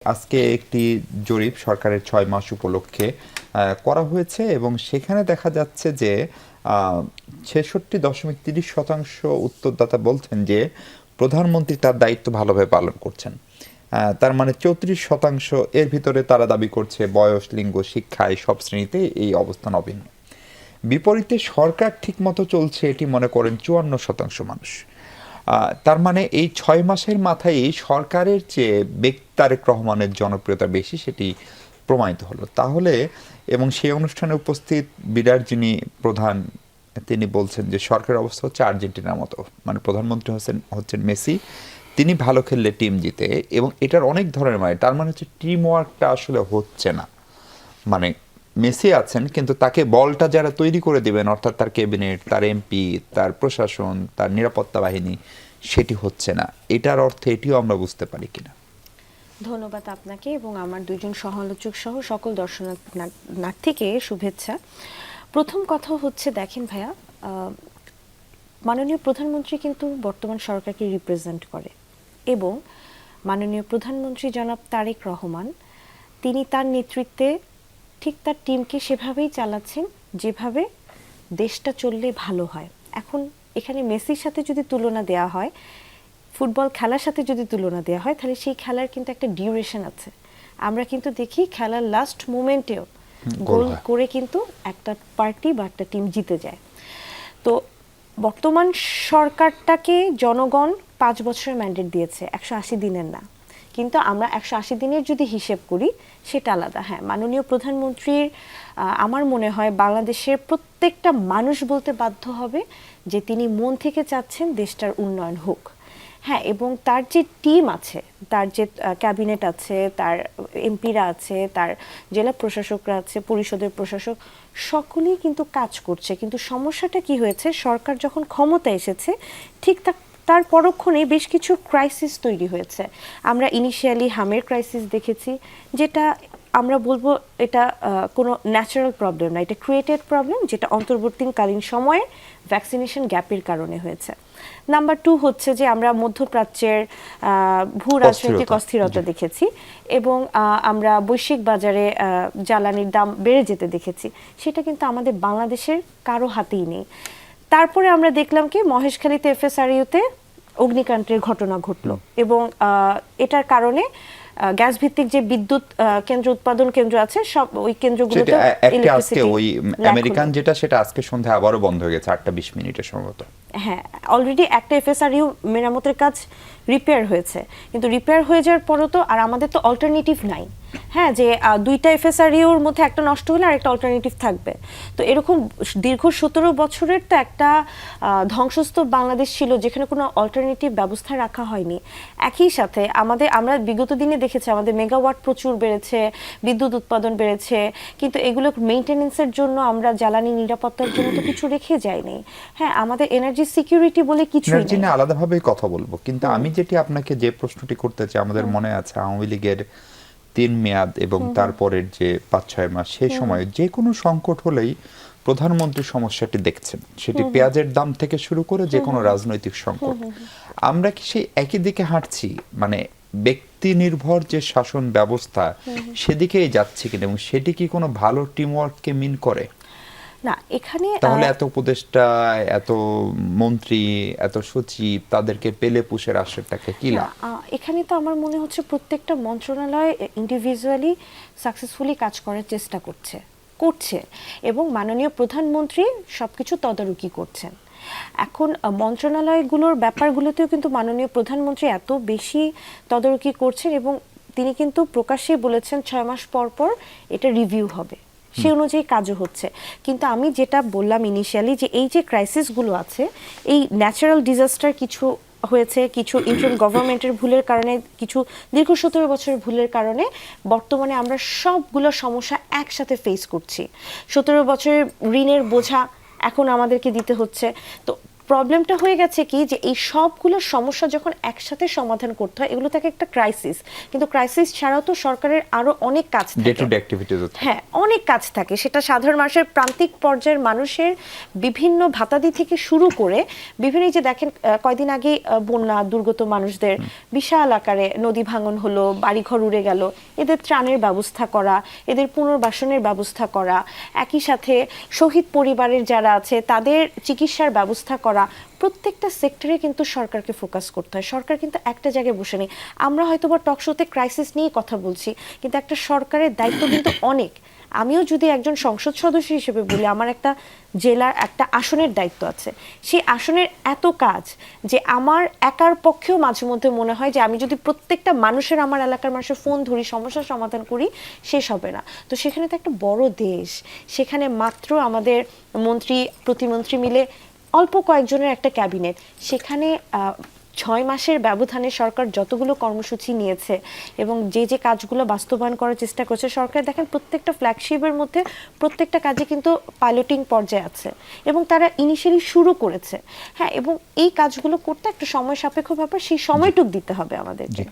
আজকে একটি জরিপ সরকারের ৬ মাস উপলক্ষে করা হয়েছে এবং সেখানে দেখা যাচ্ছে যে ৬৬.৩০% উত্তরদাতা বলছেন যে প্রধানমন্ত্রী তার দায়িত্ব ভালোভাবে পালন করছেন। তার মানে ৩৪% এর ভিতরে তারা দাবি করছে বয়স, লিঙ্গ, শিক্ষায় সব শ্রেণীতে এই অবস্থান অভিন্ন। বিপরীতে সরকার ঠিকমতো চলছে এটি মনে করেন ৫৪% মানুষ। তার মানে এই ৬ মাসের মাথায় সরকারের চেয়ে তারেক রহমানের জনপ্রিয়তা বেশি, সেটি প্রমাণিত হলো। তাহলে এবং সেই অনুষ্ঠানে উপস্থিত বিরাট যিনি প্রধান, তিনি বলছেন যে সরকারের অবস্থা হচ্ছে আর্জেন্টিনার মতো, মানে প্রধানমন্ত্রী হচ্ছেন মেসি, তিনি ভালো খেললে টিম জিতে, এবং এটার অনেক ধরনের মানে তার মানে হচ্ছে টিম ওয়ার্কটা আসলে হচ্ছে না। মানে মেসি আছেন কিন্তু তাকে বলটা যারা তৈরি করে দিবেন, অর্থাৎ তার ক্যাবিনেট, তার এমপি, তার প্রশাসন, তার নিরাপত্তা বাহিনী, সেটি হচ্ছে না। এটার অর্থ এটিও আমরা বুঝতে পারি কিনা। ধন্যবাদ আপনাকে এবং আমার দুজন সহালোচক সহ সকল দর্শনার্থীকে শুভেচ্ছা। প্রথম কথা হচ্ছে, দেখেন ভাইয়া, মাননীয় প্রধানমন্ত্রী কিন্তু বর্তমান সরকারকে রিপ্রেজেন্ট করে এবং মাননীয় প্রধানমন্ত্রী জনাব তারেক রহমান, তিনি তার নেতৃত্বে ঠিক তার টিমকে সেভাবেই চালাচ্ছেন যেভাবে দেশটা চললে ভালো হয়। এখন এখানে মেসির সাথে যদি তুলনা দেওয়া হয়, ফুটবল খেলার সাথে যদি তুলনা দেওয়া হয়, তাহলে সেই খেলার কিন্তু একটা ডিউরেশন আছে। আমরা কিন্তু দেখি খেলার লাস্ট মোমেন্টেও গোল করে কিন্তু একটা পার্টি বা একটা টিম জিতে যায়। তো বর্তমান সরকারটাকে জনগণ 5 বছরের ম্যান্ডেট দিয়েছে, 180 দিনের না। কিন্তু আমরা 180 দিনের যদি হিসেব করি সেটা আলাদা। হ্যাঁ, মাননীয় প্রধানমন্ত্রীর আমার মনে হয় বাংলাদেশের প্রত্যেকটা মানুষ বলতে বাধ্য হবে যে তিনি মন থেকে চাচ্ছেন দেশটার উন্নয়ন হোক। হ্যাঁ, এবং তার যে টিম আছে, তার যে ক্যাবিনেট আছে, তার এমপিরা আছে, তার জেলা প্রশাসকরা আছে, পরিষদের প্রশাসক, সকলেই কিন্তু কাজ করছে। কিন্তু সমস্যাটা কি হয়েছে, সরকার যখন ক্ষমতা এসেছে ঠিক তার পরক্ষণে বেশ কিছু ক্রাইসিস তৈরি হয়েছে। আমরা ইনিশিয়ালি হামের ক্রাইসিস দেখেছি, যেটা আমরা বলবো এটা কোনো ন্যাচারাল প্রবলেম না, এটা ক্রিয়েটেড প্রবলেম, যেটা অন্তর্বর্তীকালীন সময়ে ভ্যাকসিনেশন গ্যাপের কারণে হয়েছে। নাম্বার 2 হচ্ছে যে আমরা মধ্যপ্রাচ্যের ভূ রাজনৈতিক অস্থিরতা দেখেছি এবং আমরা বৈশ্বিক বাজারে জ্বালানির দাম বেড়ে যেতে দেখেছি। সেটা কিন্তু আমাদের বাংলাদেশের কারো হাতেই নেই। তারপরে আমরা দেখলাম কি মহেশখালীতে এফএসআরইউতে অগ্নিকাণ্ডের ঘটনা ঘটলো এবং এটার কারণে গ্যাস ভিত্তিক যে বিদ্যুৎ কেন্দ্র, উৎপাদন কেন্দ্র আছে, সব ওই কেন্দ্রগুলোতে আজকে ওই আমেরিকান যেটা, সেটা আজকে সন্ধ্যায় আবারও বন্ধ হয়ে গেছে 8:20 সম্ভবত। হ্যাঁ, অলরেডি একটা এফএসআরইউ মেরামতের কাজ রিপেয়ার হয়েছে, কিন্তু রিপেয়ার হয়ে যাওয়ার পরও তো আর আমাদের তো অল্টারনেটিভ নাই। হ্যাঁ, যে দুইটা এফএসআরইউর মধ্যে একটা নষ্ট হলে আর একটা অল্টারনেটিভ থাকবে। তো এরকম দীর্ঘ 17 বছরের তো একটা ধ্বংসস্তূপ বাংলাদেশ ছিল, যেখানে কোনো অল্টারনেটিভ ব্যবস্থা রাখা হয়নি। একই সাথে আমরা বিগত দিনে দেখেছি আমাদের মেগাওয়াট প্রচুর বেড়েছে, বিদ্যুৎ উৎপাদন বেড়েছে, কিন্তু এগুলো মেইনটেনেন্সের জন্য আমরা জ্বালানি নিরাপত্তার জন্য তো কিছু রেখে যাইনি। হ্যাঁ, আমাদের এনার্জি সিকিউরিটি বলে কিছু নেই। আলাদাভাবেই কথা বলবো, কিন্তু আমি যেটি আপনাকে যে প্রশ্নটি করতে চাই, আমাদের মনে আছে আওয়ামী লীগের 3 মেয়াদ এবং তারপরের যে 5-6 মাস, সেই সময়ে যে কোনো সংকট হলেই প্রধানমন্ত্রী সমস্যাটি দেখছেন, সেটি পেঁয়াজের দাম থেকে শুরু করে যে কোনো রাজনৈতিক সংকট। আমরা কি সেই একই দিকে হাঁটছি, মানে ব্যক্তি নির্ভর যে শাসন ব্যবস্থা সেদিকেই যাচ্ছে কিনা, এবং সেটি কি কোনো ভালো টিমওয়ার্ককে মিন করে? না, এখানে তাহলে এত উপদেষ্টা, এত মন্ত্রী, এত সচিব, তাদেরকে পেলে পুষের আশ্রয়টাকে কি লাভ? এখানে তো আমার মনে হচ্ছে প্রত্যেকটা মন্ত্রণালয় ইন্ডিভিজুয়ালি সাকসেসফুলি কাজ করার চেষ্টা করছে এবং মাননীয় প্রধানমন্ত্রী সবকিছু তদারকি করছেন। এখন মন্ত্রণালয়গুলোর ব্যাপারগুলোতেও কিন্তু মাননীয় প্রধানমন্ত্রী এত বেশি তদারকি করছেন এবং তিনি কিন্তু প্রকাশ্যে বলেছেন 6 মাস পর পর এটা রিভিউ হবে, সে অনুযায়ী কাজও হচ্ছে। কিন্তু আমি যেটা বললাম ইনিশিয়ালি, যে এই যে ক্রাইসিসগুলো আছে, এই ন্যাচারাল ডিজাস্টার কিছু হয়েছে, কিছু ইন্টারিম গভর্নমেন্টের ভুলের কারণে, কিছু দীর্ঘ 17 বছরের ভুলের কারণে বর্তমানে আমরা সবগুলো সমস্যা একসাথে ফেস করছি। 17 বছরের ঋণের বোঝা এখন আমাদেরকে দিতে হচ্ছে। তো প্রবলেমটা হয়ে গেছে কি যে এই সবগুলো সমস্যা যখন একসাথে সমাধান করতে হয় এগুলো থাকে একটা ক্রাইসিস, কিন্তু ক্রাইসিস ছাড়াও তো সরকারের আরো অনেক কাজ ডে টু থাকে। ডে অ্যাক্টিভিটিজ হচ্ছে। হ্যাঁ, অনেক কাজ থাকে, সেটা সাধারণ মানুষের প্রান্তিক পর্যায়ের মানুষের বিভিন্ন ভাতাদি থেকে শুরু করে বিভিন্ন, এই যে দেখেন কয়দিন আগে বন্যা দুর্গত মানুষদের বিশাল আকারে নদী ভাঙন হলো, বাড়িঘর উড়ে গেল, এদের ত্রাণের ব্যবস্থা করা, এদের পুনর্বাসনের ব্যবস্থা করা, একই সাথে শহীদ পরিবারের যারা আছে তাদের চিকিৎসার ব্যবস্থা করা, প্রত্যেকটা সেক্টরে কিন্তু সরকারকে ফোকাস করতে হয়। সরকার কিন্তু একটা জায়গায় বসে নেই। আমরা হয়তো বা টক শোতে ক্রাইসিস নিয়ে কথা বলছি, কিন্তু একটা সরকারের দায়িত্ব কিন্তু অনেক। আমিও যদি একজন সংসদ সদস্য হিসেবে বলি, আমার একটা জেলার একটা আসনের দায়িত্ব আছে, সেই আসনের এত কাজ যে আমার একার পক্ষেও মাঝে মধ্যে মনে হয় যে আমি যদি প্রত্যেকটা মানুষের, আমার এলাকার মানুষের ফোন ধরি, সমস্যার সমাধান করি, শেষ হবে না। তো সেখানে তো একটা বড় দেশ, সেখানে মাত্র আমাদের মন্ত্রী প্রতিমন্ত্রী মিলে অল্প কয়েকজনের একটা ক্যাবিনেট, সেখানে 6 মাসের ব্যবধানে সরকার যতগুলো কর্মসূচি নিয়েছে এবং যে যে কাজগুলো বাস্তবায়ন করার চেষ্টা করছে সরকার, দেখেন প্রত্যেকটা ফ্ল্যাগশিপের মধ্যে প্রত্যেকটা কাজে কিন্তু পাইলটিং পর্যায়ে আছে এবং তারা ইনিশিয়ালি শুরু করেছে। হ্যাঁ, এবং এই কাজগুলো করতে একটা সময় সাপেক্ষ ব্যাপার, সেই সময়টুক দিতে হবে আমাদেরকে।